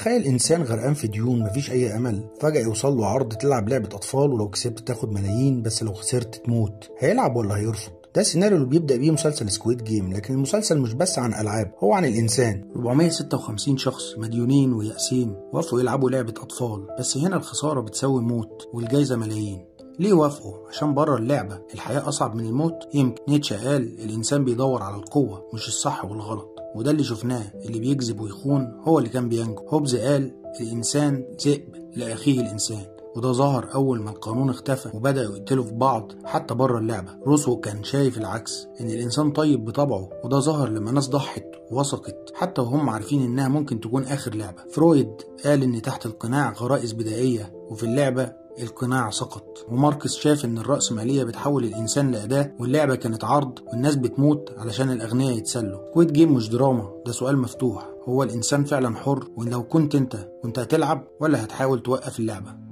تخيل إنسان غرقان في ديون، مفيش أي أمل، فجأة يوصل له عرض تلعب لعبة أطفال ولو كسبت تاخد ملايين، بس لو خسرت تموت. هيلعب ولا هيرفض؟ ده السيناريو اللي بيبدأ بيه مسلسل سكويد جيم. لكن المسلسل مش بس عن ألعاب، هو عن الإنسان. 456 شخص مديونين ويأسين وافقوا يلعبوا لعبة أطفال، بس هنا الخسارة بتساوي موت والجايزة ملايين. ليه وافقوا؟ عشان بره اللعبة الحياة أصعب من الموت؟ يمكن. نيتشه قال الإنسان بيدور على القوة مش الصح والغلط، وده اللي شفناه. اللي بيكذب ويخون هو اللي كان بينجو. هوبز قال الإنسان ذئب لأخيه الإنسان، وده ظهر أول ما القانون اختفى وبدأوا يقتلوا في بعض حتى بره اللعبة. روسو كان شايف العكس، إن الإنسان طيب بطبعه، وده ظهر لما ناس ضحت ووثقت حتى وهم عارفين إنها ممكن تكون آخر لعبة. فرويد قال إن تحت القناع غرائز بدائية، وفي اللعبة القناع سقط. وماركس شاف ان الرأسمالية بتحول الانسان لأداة، واللعبة كانت عرض والناس بتموت علشان الاغنياء يتسلوا. كويت جيم مش دراما، ده سؤال مفتوح. هو الانسان فعلا حر؟ ولو كنت انت كنت هتلعب ولا هتحاول توقف اللعبة؟